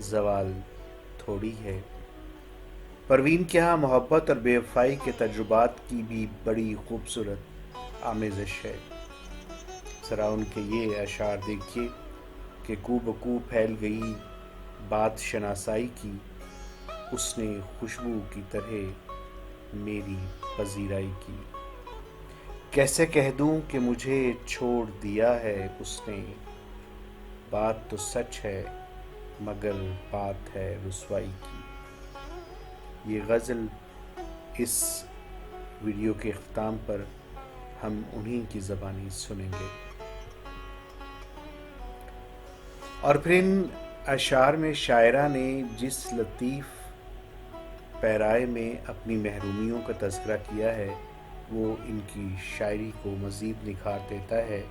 زوال تھوڑی ہے۔ پروین کے ہاں محبت اور بے وفائی کے تجربات کی بھی بڑی خوبصورت آمیزش ہے۔ ذرا ان کے یہ اشعار دیکھیے کہ کو بکو پھیل گئی بات شناسائی کی، اس نے خوشبو کی طرح میری پذیرائی کی۔ کیسے کہہ دوں کہ مجھے چھوڑ دیا ہے اس نے، بات تو سچ ہے مگر بات ہے رسوائی کی۔ یہ غزل اس ویڈیو کے اختتام پر ہم انہی کی زبانی سنیں گے۔ اور پھر ان اشعار میں شاعرہ نے جس لطیف پیرائے میں اپنی محرومیوں کا تذکرہ کیا ہے وہ ان کی شاعری کو مزید نکھار دیتا ہے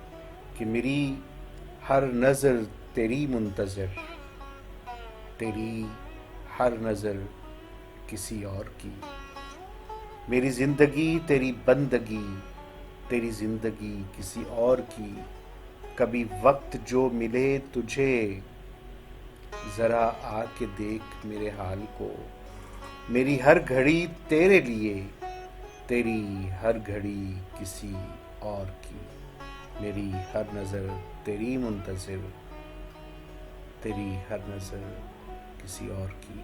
کہ میری ہر نظر تیری منتظر، تیری ہر نظر کسی اور کی، میری زندگی تیری بندگی، تیری زندگی کسی اور کی، کبھی وقت جو ملے تجھے ذرا آ کے دیکھ میرے حال کو، میری ہر گھڑی تیرے لیے، تیری ہر گھڑی کسی اور کی، میری ہر نظر تیری منتظر، تیری ہر نظر کسی اور کی۔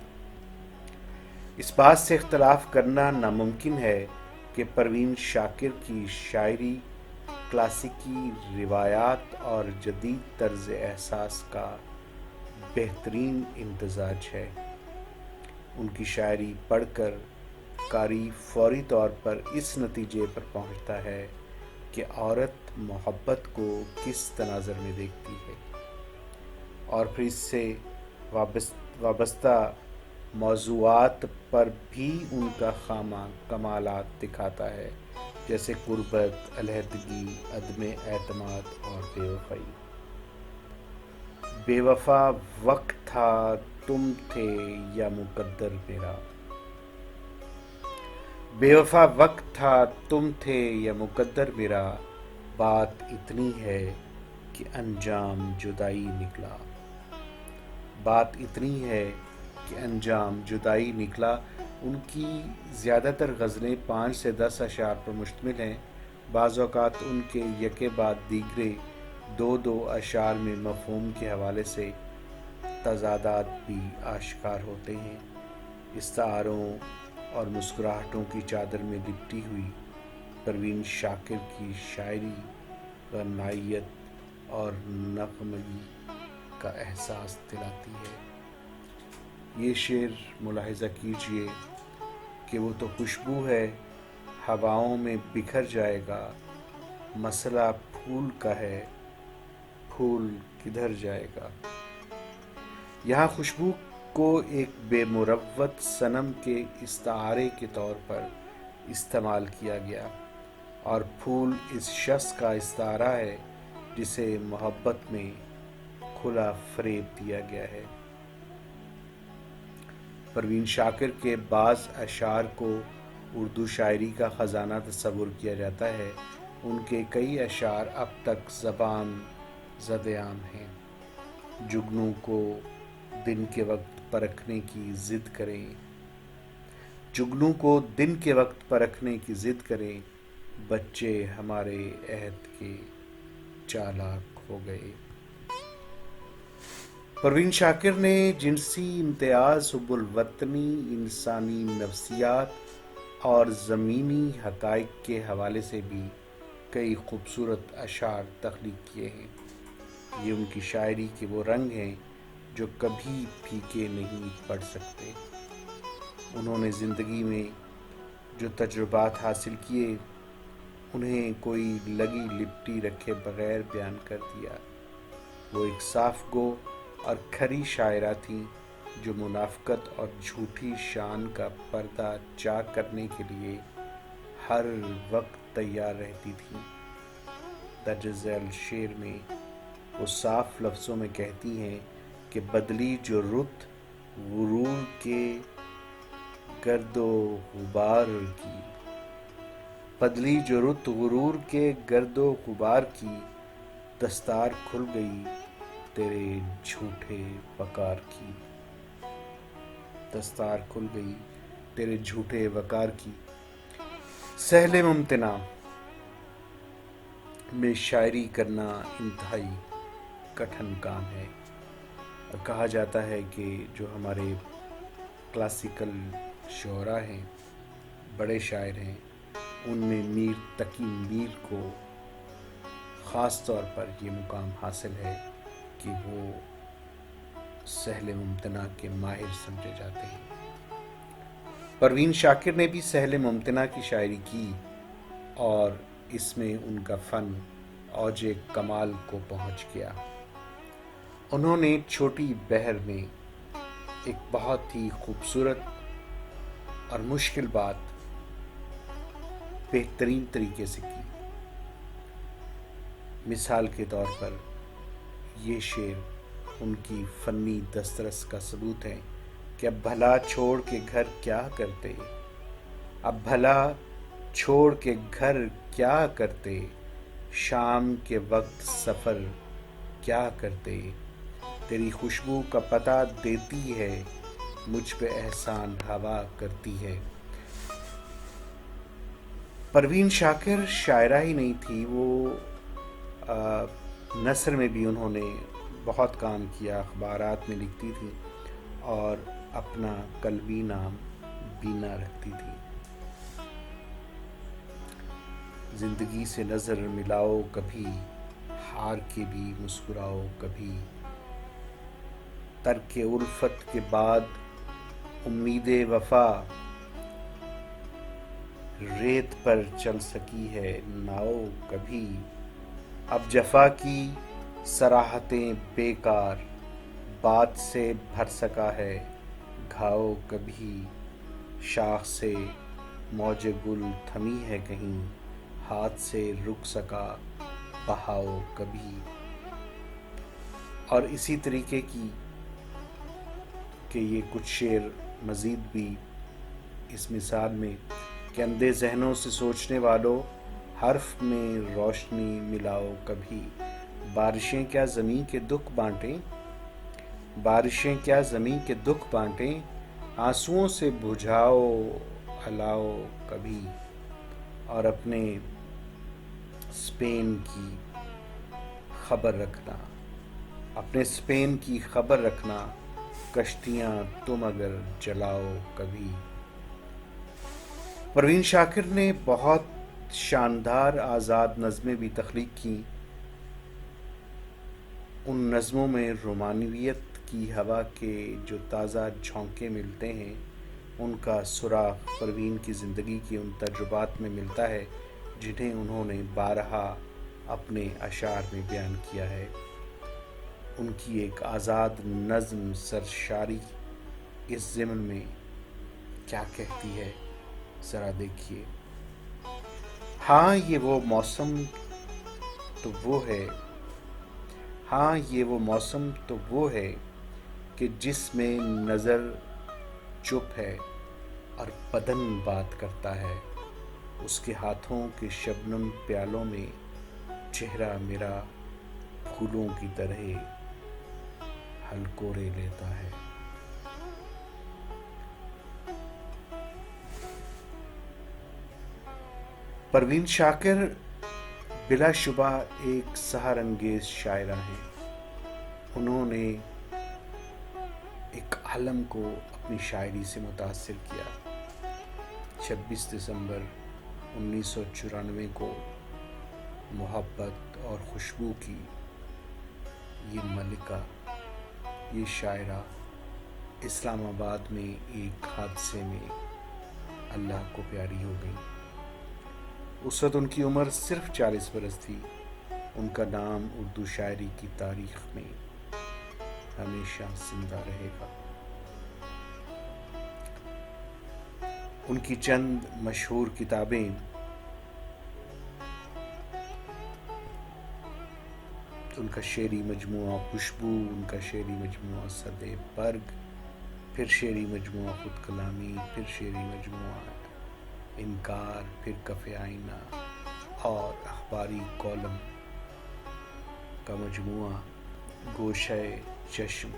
اس بات سے اختلاف کرنا ناممکن ہے کہ پروین شاکر کی شاعری کلاسیکی روایات اور جدید طرز احساس کا بہترین امتزاج ہے۔ ان کی شاعری پڑھ کر قاری فوری طور پر اس نتیجے پر پہنچتا ہے کہ عورت محبت کو کس تناظر میں دیکھتی ہے، اور پھر اس سے وابستہ موضوعات پر بھی ان کا خامہ کمالات دکھاتا ہے، جیسے غربت، علیحدگی، عدم اعتماد اور بے وفائی۔ بے وفا وقت تھا تم تھے یا مقدر میرا، بے وفا وقت تھا تم تھے یا مقدر میرا، بات اتنی ہے کہ انجام جدائی نکلا، بات اتنی ہے کہ انجام جدائی نکلا۔ ان کی زیادہ تر غزلیں 5 سے 10 اشعار پر مشتمل ہیں۔ بعض اوقات ان کے یکے بعد دیگرے 2 اشعار میں مفہوم کے حوالے سے تضادات بھی آشکار ہوتے ہیں۔ استعاروں اور مسکراہٹوں کی چادر میں لپٹی ہوئی پروین شاکر کی شاعری غنائیت اور نغمگی کا احساس دلاتی ہے۔ یہ شعر ملاحظہ کیجئے کہ وہ تو خوشبو ہے، ہواؤں میں بکھر جائے گا، مسئلہ پھول کا ہے، پھول کدھر جائے گا۔ یہاں خوشبو کو ایک بے مروت صنم کے استعارے کے طور پر استعمال کیا گیا، اور پھول اس شخص کا استعارہ ہے جسے محبت میں کھلا فریب دیا گیا ہے۔ پروین شاکر کے بعض اشعار کو اردو شاعری کا خزانہ تصور کیا جاتا ہے۔ ان کے کئی اشعار اب تک زبان زد عام ہیں۔ جگنو کو دن کے وقت پرکھنے کی ضد کریں، جگنو کو دن کے وقت پرکھنے کی ضد کریں، بچے ہمارے عہد کے چالاک ہو گئے۔ پروین شاکر نے جنسی امتیاز، حب الوطنی، انسانی نفسیات اور زمینی حقائق کے حوالے سے بھی کئی خوبصورت اشعار تخلیق کیے ہیں۔ یہ ان کی شاعری کے وہ رنگ ہیں جو کبھی پھیکے نہیں پڑ سکتے۔ انہوں نے زندگی میں جو تجربات حاصل کیے انہیں کوئی لگی لپٹی رکھے بغیر بیان کر دیا۔ وہ ایک صاف گو اور کھری شاعرہ تھیں جو منافقت اور جھوٹی شان کا پردہ چاک کرنے کے لیے ہر وقت تیار رہتی تھیں۔ درج ذیل شعر میں وہ صاف لفظوں میں کہتی ہیں کہ بدلی جو رت غرور کے گرد و غبار کی، بدلی جو رت غرور کے گرد و غبار کی، دستار کھل گئی تیرے جھوٹے وقار کی۔ دستار کھل گئی تیرے جھوٹے وقار کی. سہل ممتنع میں شاعری کرنا انتہائی کٹھن کام ہے. اور کہا جاتا ہے کہ جو ہمارے کلاسیکل شعراء ہیں، بڑے شاعر ہیں، ان میں میر تقی میر کو خاص طور پر یہ مقام حاصل ہے کہ وہ سہل ممتنع کے ماہر سمجھے جاتے ہیں. پروین شاکر نے بھی سہل ممتنع کی شاعری کی اور اس میں ان کا فن اوج کمال کو پہنچ گیا. انہوں نے چھوٹی بہر میں ایک بہت ہی خوبصورت اور مشکل بات بہترین طریقے سے کی. مثال کے طور پر یہ شعر ان کی فنی دسترس کا ثبوت ہے کہ اب بھلا چھوڑ کے گھر کیا کرتے، اب بھلا چھوڑ کے گھر کیا کرتے، شام کے وقت سفر کیا کرتے، تیری خوشبو کا پتہ دیتی ہے، مجھ پہ احسان ہوا کرتی ہے. پروین شاکر شاعرہ ہی نہیں تھی، وہ نثر میں بھی انہوں نے بہت کام کیا، اخبارات میں لکھتی تھی اور اپنا قلبی نام بینا رکھتی تھی. زندگی سے نظر ملاؤ کبھی، ہار کے بھی مسکراؤ کبھی، ترک الفت کے بعد امید وفا، ریت پر چل سکی ہے ناؤ کبھی، اب جفا کی صراحتیں بیکار، بات سے بھر سکا ہے گھاؤ کبھی، شاخ سے موج گل تھمی ہے کہیں، ہاتھ سے رک سکا بہاؤ کبھی. اور اسی طریقے کی کہ یہ کچھ شعر مزید بھی اس مثال میں کہ اندھے ذہنوں سے سوچنے والوں، حرف میں روشنی ملاؤ کبھی، بارشیں کیا زمیں کے دکھ بانٹیں، بارشیں کیا زمیں کے دکھ بانٹیں، آنسوؤں سے بجھاؤ الاؤ کبھی. اور اپنے اسپین کی خبر رکھنا، اپنے اسپین کی خبر رکھنا، کشتیاں تم اگر جلاؤ کبھی. پروین شاکر نے بہت شاندار آزاد نظمیں بھی تخلیق کی. ان نظموں میں رومانویت کی ہوا کے جو تازہ جھونکے ملتے ہیں، ان کا سراغ پروین کی زندگی کی ان تجربات میں ملتا ہے جنہیں انہوں نے بارہا اپنے اشعار میں بیان کیا ہے. ان کی ایک آزاد نظم سرشاری اس ضمن میں کیا کہتی ہے، ذرا دیکھیے. ہاں یہ وہ موسم تو وہ ہے، ہاں یہ وہ موسم تو وہ ہے کہ جس میں نظر چپ ہے اور بدن بات کرتا ہے، اس کے ہاتھوں کے شبنم پیالوں میں چہرہ میرا پھولوں کی طرح ہلکورے لیتا ہے. پروین شاکر بلا شبہ ایک سحر انگیز شاعرہ ہیں. انہوں نے ایک عالم کو اپنی شاعری سے متاثر کیا. 26 دسمبر 1994 کو محبت اور خوشبو کی یہ ملکہ، یہ شاعرہ اسلام آباد میں ایک حادثے میں اللہ کو پیاری ہو گئی. اس وقت ان کی عمر صرف 40 برس تھی. ان کا نام اردو شاعری کی تاریخ میں ہمیشہ زندہ رہے گا. ان کی چند مشہور کتابیں ان کا شعری مجموعہ خوشبو، ان کا شعری مجموعہ صد برگ، پھر شعری مجموعہ خود کلامی، پھر شعری مجموعہ انکار، پھر کف آئینہ اور اخباری کالم کا مجموعہ گوشہ چشم.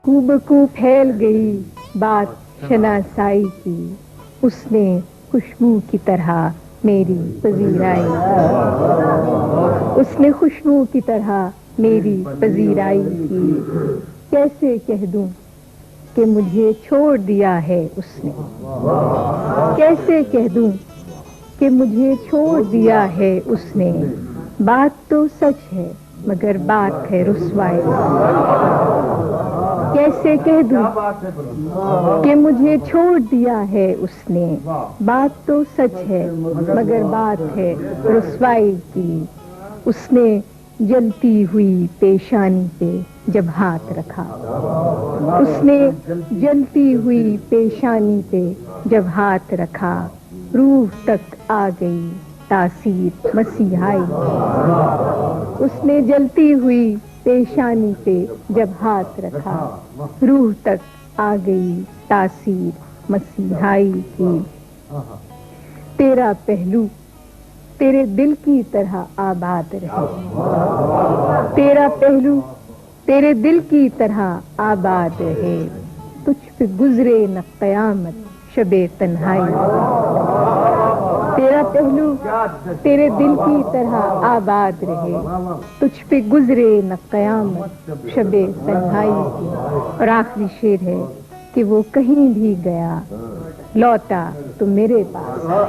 بکو پھیل گئی بات شناسائی کی، اس نے خوشبو کی طرح میری پذیرائی کی، اس نے خوشبو کی طرح میری پذیرائی کی۔ کیسے کہہ دوں کہ مجھے چھوڑ دیا ہے اس نے، کیسے کہہ دوں کہ مجھے چھوڑ دیا ہے اس نے، بات تو سچ ہے مگر بات ہے رسوائی۔ کیسے کہہ دوں کہ مجھے چھوڑ دیا ہے اس نے، بات تو سچ ہے مگر بات ہے رسوائی کی۔ اس نے جلتی ہوئی پیشانی پہ جب ہاتھ رکھا، اس نے جلتی ہوئی پیشانی پہ جب ہاتھ رکھا، روح تک آ گئی تاثیر مسیحائی۔ اس نے جلتی ہوئی پیشانی پہ جب ہاتھ رکھا، روح تک آ گئی تاثیر مسیحائی کی۔ تیرا پہلو تیرے دل کی طرح آباد رہے، تیرا پہلو تیرے دل کی طرح آباد رہے، تجھ پہ گزرے نہ قیامت شب تنہائی۔ تیرا پہلو تیرے دل کی طرح آباد رہے، تجھ پہ گزرے نہ قیامت شب تنہائی کی۔ اور آخری شعر ہے کہ وہ کہیں بھی گیا لوٹا تو میرے پاس آیا،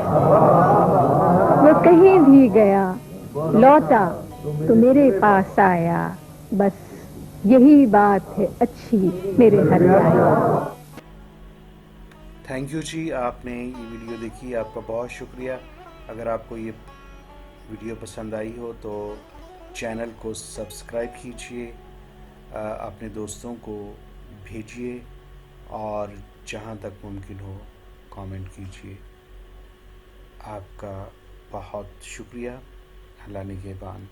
وہ کہیں بھی گیا لوٹا تو میرے پاس آیا، بس یہی بات ہے اچھی میرے ہر جائے۔ تھینک یو جی، آپ نے یہ ویڈیو دیکھی، آپ کا بہت شکریہ۔ اگر آپ کو یہ ویڈیو پسند آئی ہو تو چینل کو سبسکرائب کیجئے، اپنے دوستوں کو بھیجیے، اور جہاں تک ممکن ہو کامنٹ کیجئے۔ آپ کا بہت شکریہ۔ اللہ نگہبان۔